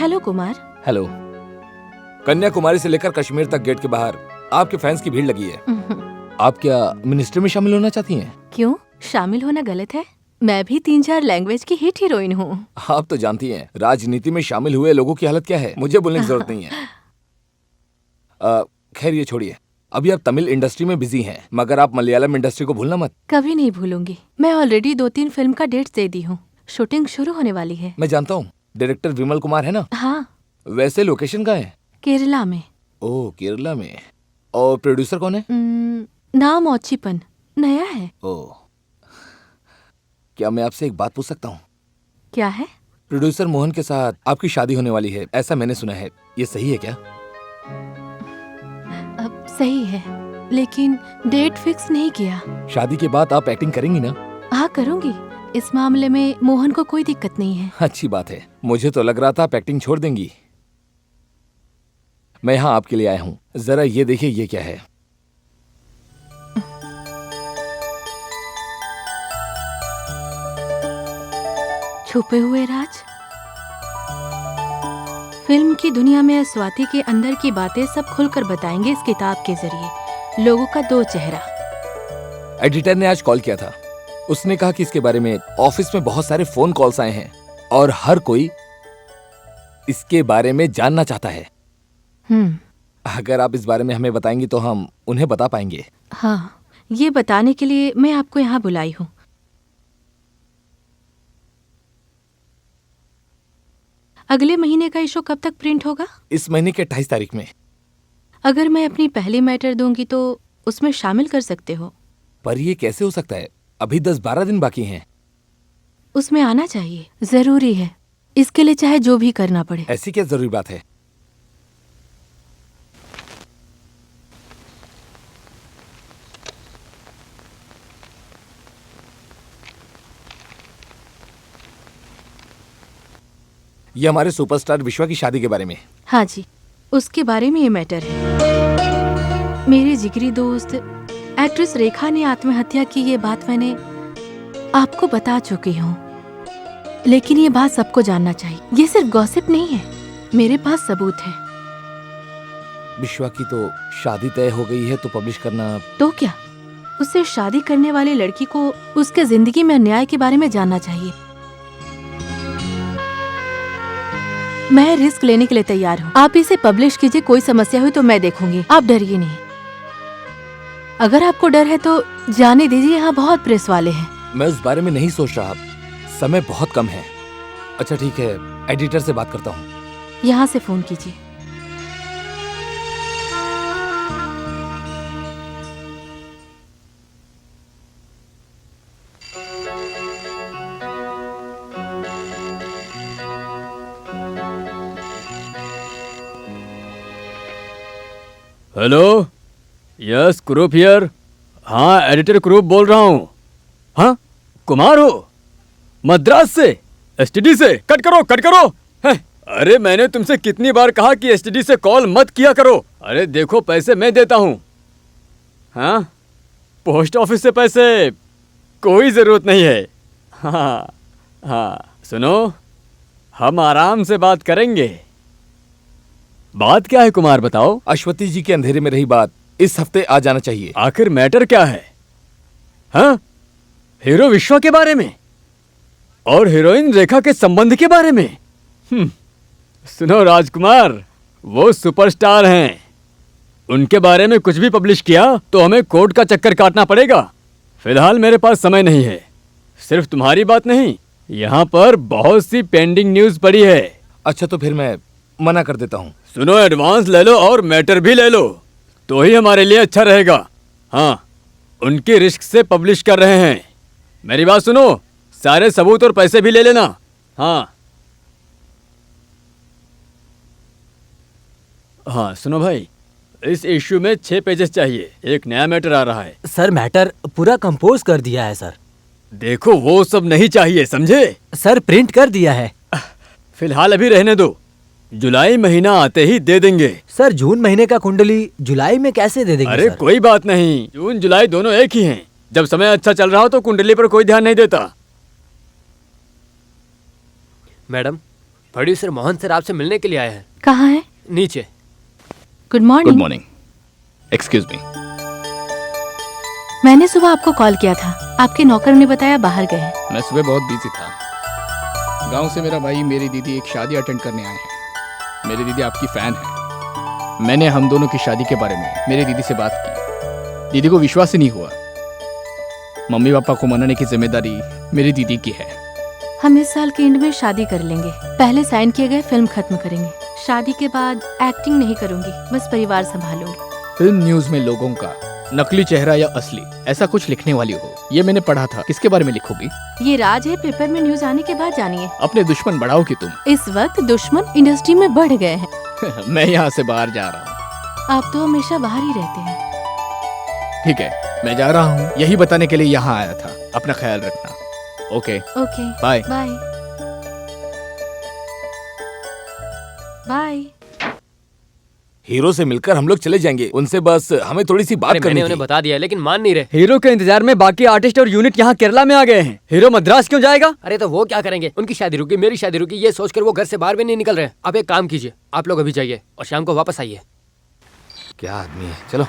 Hello Kumar. Hello. Kanyakumari से लेकर कश्मीर तक गेट के बाहर आपके फैंस की भीड़ लगी है। आप क्या मिनिस्ट्री में शामिल होना चाहती हैं? क्यों, शामिल होना गलत है? मैं भी 3-4 लैंग्वेज की हिट हीरोइन हूँ। आप तो जानती हैं राजनीति में शामिल हुए लोगों की हालत क्या है, मुझे बोलने की जरूरत नहीं है। खैर ये छोड़िए, अभी आप तमिल इंडस्ट्री में बिजी हैं, मगर आप मलयालम इंडस्ट्री को भूलना मत। कभी नहीं भूलूंगी। मैं ऑलरेडी 2-3 फिल्म का डेट्स दे दी हूँ। शूटिंग शुरू होने वाली है। मैं जानता हूँ, डायरेक्टर विमल कुमार है ना? हाँ। वैसे लोकेशन कहाँ है? केरला में। ओह, केरला में। और प्रोड्यूसर कौन है? नाम ओचिपन, नया है। ओह, क्या मैं आपसे एक बात पूछ सकता हूँ? क्या है? प्रोड्यूसर मोहन के साथ आपकी शादी होने वाली है, ऐसा मैंने सुना है, ये सही है क्या? अब सही है, लेकिन डेट फिक्स नहीं किया। शादी के बाद आप एक्टिंग करेंगी ना? हाँ करूँगी। इस मामले में मोहन को कोई दिक्कत नहीं है। अच्छी बात है, मुझे तो लग रहा था आप एक्टिंग छोड़ देंगी। मैं यहाँ आपके लिए आया हूँ, जरा ये देखिए ये क्या है। छुपे हुए राज। फिल्म की दुनिया में स्वाति के अंदर की बातें सब खुलकर बताएंगे इस किताब के जरिए। लोगों का 2 चेहरा। एडिटर ने आज कॉल किया था, उसने कहा कि इसके बारे में ऑफिस में बहुत सारे फोन कॉल्स आए हैं और हर कोई इसके बारे में जानना चाहता है। अगर आप इस बारे में हमें बताएंगी तो हम उन्हें बता पाएंगे। हाँ, ये बताने के लिए मैं आपको यहाँ बुलाई हूँ। अगले महीने का इशू कब तक प्रिंट होगा? इस महीने के 28 तारीख में। अगर मैं अपनी पहली मैटर दूंगी तो उसमें शामिल कर सकते हो। पर ये कैसे हो सकता है, अभी 10-12 दिन बाकी हैं। उसमें आना चाहिए, जरूरी है। इसके लिए चाहे जो भी करना पड़े। ऐसी क्या जरूरी बात है? ये हमारे सुपरस्टार विश्वा की शादी के बारे में। हाँ जी, उसके बारे में ये मैटर है। मेरी जिगरी दोस्त एक्ट्रेस रेखा ने आत्महत्या की, ये बात मैंने आपको बता चुकी हूँ, लेकिन ये बात सबको जानना चाहिए। ये सिर्फ गॉसिप नहीं है, मेरे पास सबूत है। विश्वा की तो शादी तय हो गई है, तो पब्लिश करना। तो क्या, उससे शादी करने वाली लड़की को उसके जिंदगी में अन्याय के बारे में जानना चाहिए। मैं रिस्क लेने के लिए तैयार हूँ। आप इसे पब्लिश कीजिए, कोई समस्या हुई तो मैं देखूंगी, आप डरिए नहीं। अगर आपको डर है तो जाने दीजिए, यहाँ बहुत प्रेस वाले हैं। मैं उस बारे में नहीं सोच रहा, समय बहुत कम है। अच्छा ठीक है, एडिटर से बात करता हूँ। यहाँ से फोन कीजिए। Hello, yes croup here. हाँ, एडिटर क्रूप बोल रहा हूँ। हाँ, कुमार हो? मद्रास से, एसटीडी से? कट करो, कट करो। है, अरे मैंने तुमसे कितनी बार कहा कि एसटीडी से कॉल मत किया करो। अरे देखो, पैसे मैं देता हूँ। हाँ, पोस्ट ऑफिस से पैसे कोई जरूरत नहीं है। हाँ हाँ, सुनो, हम आराम से बात करेंगे। बात क्या है कुमार, बताओ। अश्वती जी के अंधेरे में रही बात इस हफ्ते आ जाना चाहिए। आखिर मैटर क्या है? हाँ, हीरो विश्वा के बारे में और हीरोइन रेखा के संबंध के बारे में। सुनो राजकुमार, वो सुपरस्टार हैं। उनके बारे में कुछ भी पब्लिश किया तो हमें कोर्ट का चक्कर काटना पड़ेगा। फिलहाल मेरे पास समय नहीं है। सिर्फ तुम्हारी बात नहीं, यहाँ पर बहुत सी पेंडिंग न्यूज पड़ी है। अच्छा तो फिर मैं मना कर देता हूँ। सुनो, एडवांस ले लो और मैटर भी ले लो, तो ही हमारे लिए अच्छा रहेगा। हाँ, उनकी रिस्क से पब्लिश कर रहे हैं। मेरी बात सुनो, सारे सबूत और पैसे भी ले लेना। हाँ हाँ, सुनो भाई, इस इश्यू में 6 पेजेस चाहिए। एक नया मैटर आ रहा है। सर, मैटर पूरा कंपोज कर दिया है सर। देखो, वो सब नहीं चाहिए, समझे? सर, प्रिंट कर दिया है। फिलहाल अभी रहने दो, जुलाई महीना आते ही दे देंगे। सर, जून महीने का कुंडली जुलाई में कैसे दे देंगे? अरे सर? कोई बात नहीं, जून जुलाई दोनों एक ही हैं। जब समय अच्छा चल रहा हो तो कुंडली पर कोई ध्यान नहीं देता। मैडम, प्रोड्यूसर मोहन सर आपसे मिलने के लिए आए हैं। कहाँ है? नीचे। Good good morning. Morning. Excuse me. मैंने सुबह आपको कॉल किया था, आपके नौकर ने बताया बाहर गए हैं। मैं सुबह बहुत बिजी था। गांव से मेरा भाई मेरी दीदी एक शादी अटेंड करने आए हैं। मेरी दीदी आपकी फ़ैन है। मैंने हम दोनों की शादी के बारे में मेरी दीदी से बात की। दीदी को विश्वास ही नहीं हुआ। मम्मी पापा को मनाने की जिम्मेदारी मेरी दीदी की है। हम इस साल के एंड में शादी कर लेंगे। पहले साइन किए गए फिल्म खत्म करेंगे। शादी के बाद एक्टिंग नहीं करूंगी, बस परिवार संभालूंगी। फिल्म न्यूज़ में लोगों का नकली चेहरा या असली ऐसा कुछ लिखने वाली हो, ये मैंने पढ़ा था। किसके बारे में लिखोगी? ये राज है, पेपर में न्यूज आने के बाद जानिए। अपने दुश्मन बढ़ाओगी तुम। इस वक्त दुश्मन इंडस्ट्री में बढ़ गए हैं। मैं यहाँ से बाहर जा रहा हूँ। आप तो हमेशा बाहर ही रहते हैं। ठीक है, मैं जा रहा हूँ। यही बताने के लिए यहाँ आया था। अपना ख्याल रखना। Okay, okay, bye. Bye bye. Hero से मिलकर हम लोग चले जाएंगे। उनसे बस हमें थोड़ी सी बात अरे करनी मैंने थी। उन्हें बता दिया लेकिन मान नहीं रहे। हीरो के इंतजार में बाकी आर्टिस्ट और यूनिट यहाँ केरला में आ गए हैं। हीरो मद्रास क्यों जाएगा? अरे तो वो क्या करेंगे? उनकी शादी रुकी, मेरी शादी रुकी, ये सोचकर वो घर से बाहर भी नहीं निकल रहे हैं। आप एक काम कीजिए, आप लोग अभी जाइए और शाम को वापस आइए। क्या आदमी है। चलो।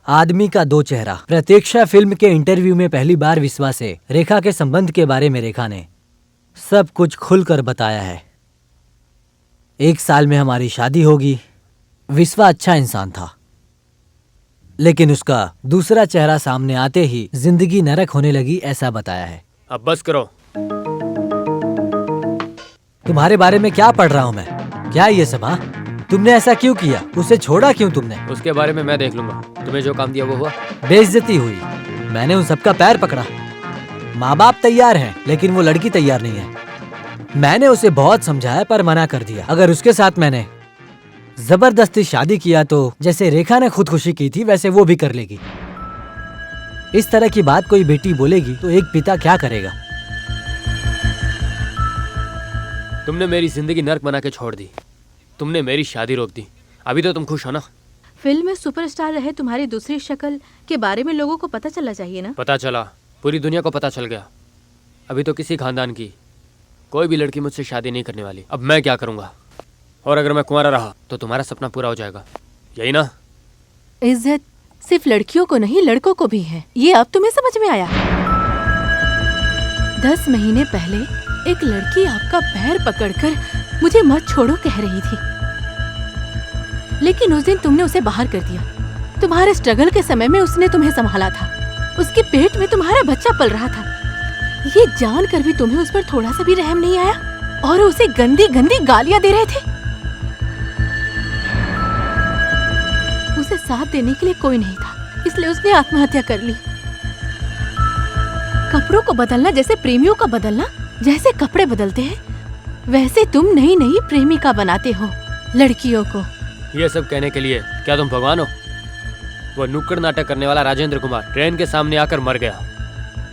आदमी का दो चेहरा। प्रतीक्षा फिल्म के इंटरव्यू में पहली बार विश्वा से रेखा के संबंध के बारे में रेखा ने सब कुछ खुलकर बताया है। 1 साल में हमारी शादी होगी। विश्वा अच्छा इंसान था, लेकिन उसका दूसरा चेहरा सामने आते ही जिंदगी नरक होने लगी, ऐसा बताया है। अब बस करो। तुम्हारे बारे में क्या पढ़ रहा हूँ मैं? क्या ये सब? हाँ, तुमने ऐसा क्यों किया? उसे छोड़ा क्यों तुमने? उसके बारे में मैं देख लूंगा। तुम्हें जो काम दिया वो हुआ। बेइज्जती हुई। मैंने उन सबका पैर पकड़ा। माँ बाप तैयार हैं, लेकिन वो लड़की तैयार नहीं है। मैंने उसे बहुत समझाया पर मना कर दिया। अगर उसके साथ मैंने जबरदस्ती शादी किया तो जैसे रेखा ने खुदकुशी की थी वैसे वो भी कर लेगी। इस तरह की बात कोई बेटी बोलेगी तो एक पिता क्या करेगा? तुमने मेरी जिंदगी नर्क बना के छोड़ दी। तुमने मेरी शादी रोक दी। अभी तो तुम खुश हो ना? फिल्म में सुपरस्टार रहे तुम्हारी दूसरी शक्ल के बारे में लोगों को पता चलना चाहिए ना? पता चला, पूरी दुनिया को पता चल गया। अभी तो किसी खानदान की कोई भी लड़की मुझसे शादी नहीं करने वाली। अब मैं क्या करूंगा? और अगर मैं कुंवारा रहा तो तुम्हारा सपना पूरा हो जाएगा, यही ना? इज्जत सिर्फ लड़कियों को नहीं, लड़कों को भी है। ये अब तुम्हें समझ में आया? 10 महीने पहले एक लड़की आपका पैर पकड़कर मुझे मत छोड़ो कह रही थी, लेकिन उस दिन तुमने उसे बाहर कर दिया। तुम्हारे स्ट्रगल के समय में उसने तुम्हें संभाला था। उसके पेट में तुम्हारा बच्चा पल रहा था। ये जानकर भी तुम्हें उस पर थोड़ा सा भी रहम नहीं आया और उसे गंदी गंदी गालियां दे रहे थे। उसे साथ देने के लिए कोई नहीं था, इसलिए उसने आत्महत्या कर ली। कपड़ों को बदलना जैसे प्रेमियों का बदलना, जैसे कपड़े बदलते हैं वैसे तुम नई नई प्रेमिका बनाते हो लड़कियों को। ये सब कहने के लिए क्या तुम भगवान हो? वो नुक्कड़ नाटक करने वाला राजेंद्र कुमार ट्रेन के सामने आकर मर गया,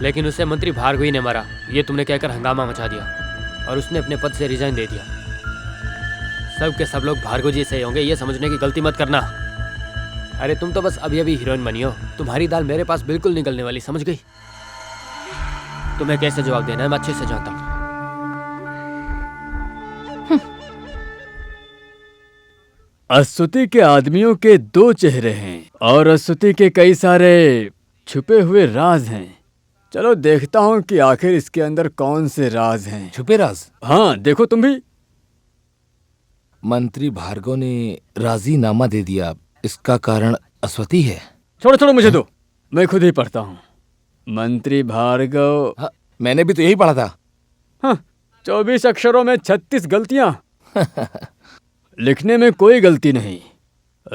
लेकिन उसे मंत्री भार्गवी ने मारा, ये तुमने कहकर हंगामा मचा दिया और उसने अपने पद से रिजाइन दे दिया। सब के सब लोग भार्गव जी से होंगे, ये समझने की गलती मत करना। अरे तुम तो बस अभी अभी हीरोइन बनी हो। तुम्हारी दाल मेरे पास बिल्कुल निकलने वाली, समझ गई? तुम्हें कैसे जवाब देना है मैं अच्छे से जानता हूँ। अस्तुति के आदमियों के 2 चेहरे हैं और अस्तुति के कई सारे छुपे हुए राज हैं। चलो देखता हूँ कि आखिर इसके अंदर कौन से राज हैं। छुपे राज? हाँ देखो तुम भी। मंत्री भार्गव ने राजीनामा दे दिया, इसका कारण अश्वती है। छोड़ो छोड़ो मुझे दो, मैं खुद ही पढ़ता हूँ। मंत्री भार्गव। हाँ, मैंने भी तो यही पढ़ा था। हाँ, 24 अक्षरों में 36 गलतियां। लिखने में कोई गलती नहीं।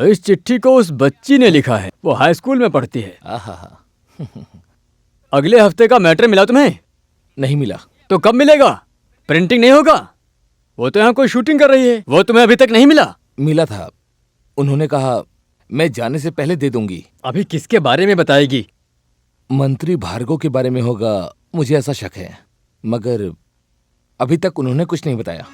इस चिट्ठी को उस बच्ची ने लिखा है, वो हाई स्कूल में पढ़ती है। आहा। अगले हफ्ते का मैटर मिला तुम्हें? नहीं मिला। तो कब मिलेगा? प्रिंटिंग नहीं होगा? वो तो यहाँ कोई शूटिंग कर रही है, वो तुम्हें अभी तक नहीं मिला? मिला था, उन्होंने कहा मैं जाने से पहले दे दूंगी। अभी किसके बारे में बताएगी? मंत्री भार्गव के बारे में होगा, मुझे ऐसा शक है, मगर अभी तक उन्होंने कुछ नहीं बताया।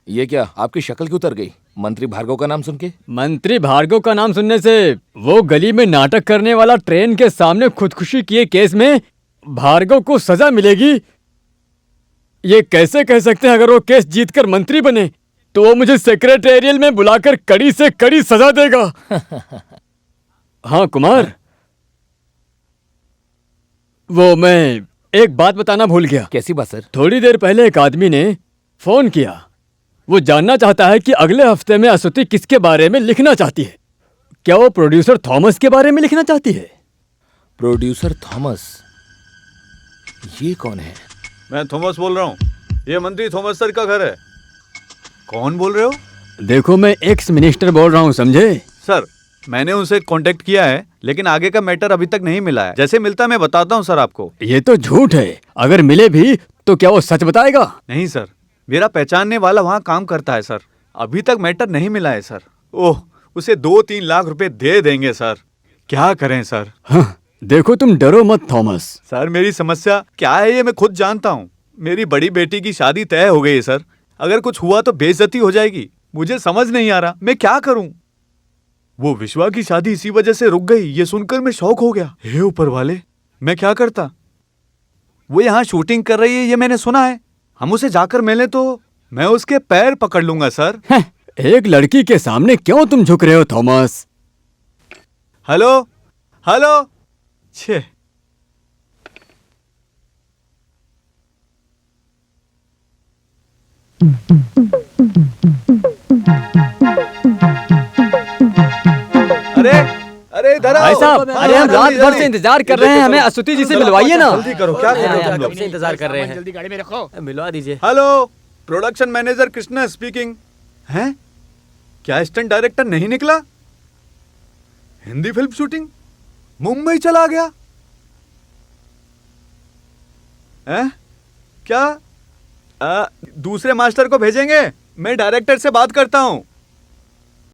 ये क्या, आपकी शक्ल क्यों उतर गई मंत्री भार्गव का नाम सुन के? मंत्री भार्गव का नाम सुनने से वो गली में नाटक करने वाला ट्रेन के सामने खुदकुशी किए केस में भार्गव को सजा मिलेगी, ये कैसे कह सकते हैं? अगर वो केस जीतकर मंत्री बने तो वो मुझे सेक्रेटेरियल में बुलाकर कड़ी से कड़ी सजा देगा। हाँ कुमार, वो मैं एक बात बताना भूल गया। कैसी बात सर? थोड़ी देर पहले एक आदमी ने फोन किया। वो जानना चाहता है कि अगले हफ्ते में असुति किसके बारे में लिखना चाहती है। क्या वो प्रोड्यूसर थॉमस के बारे में लिखना चाहती है? Producer Thomas? ये कौन है? मैं थॉमस बोल रहा हूँ। ये मंत्री थॉमस सर का घर है। कौन बोल रहे हो? देखो, मैं एक्स मिनिस्टर बोल रहा हूँ, समझे? सर, मैंने उनसे कांटेक्ट किया है, लेकिन आगे का मैटर अभी तक नहीं मिला है। जैसे मिलता मैं बताता हूँ सर आपको। ये तो झूठ है। अगर मिले भी तो क्या वो सच बताएगा? नहीं सर, मेरा पहचानने वाला वहाँ काम करता है सर। अभी तक मैटर नहीं मिला है सर। ओह, उसे 2-3 लाख रुपए दे देंगे सर। क्या करें सर? हाँ, देखो तुम डरो मत थॉमस। सर, मेरी समस्या क्या है ये मैं खुद जानता हूँ। मेरी बड़ी बेटी की शादी तय हो गई है सर। अगर कुछ हुआ तो बेइज्जती हो जाएगी। मुझे समझ नहीं आ रहा मैं क्या करूं। वो विश्वा की शादी इसी वजह से रुक गई, ये सुनकर मैं शॉक हो गया। हे ऊपर वाले, मैं क्या करता? वो यहाँ शूटिंग कर रही है ये मैंने सुना है। हम उसे जाकर मिले तो मैं उसके पैर पकड़ लूंगा सर। एक लड़की के सामने क्यों तुम झुक रहे हो थॉमस? Hello hello. छे, अरे अरे इधर आओ। भाई साहब, अरे हम रात भर से इंतजार कर रहे हैं, हमें असुति जी से मिलवाइए ना। जल्दी करो, क्या कर रहे हो तुम लोग? कब से इंतजार कर रहे हैं। जल्दी गाड़ी में रखो। मिलवा दीजिए। Hello, production manager Krishna speaking. हैं? क्या असिस्टेंट डायरेक्टर नहीं निकला? हिंदी फिल्म शूटिंग मुंबई चला गया? हैं? क्या? दूसरे मास्टर को भेजेंगे, मैं डायरेक्टर से बात करता हूँ।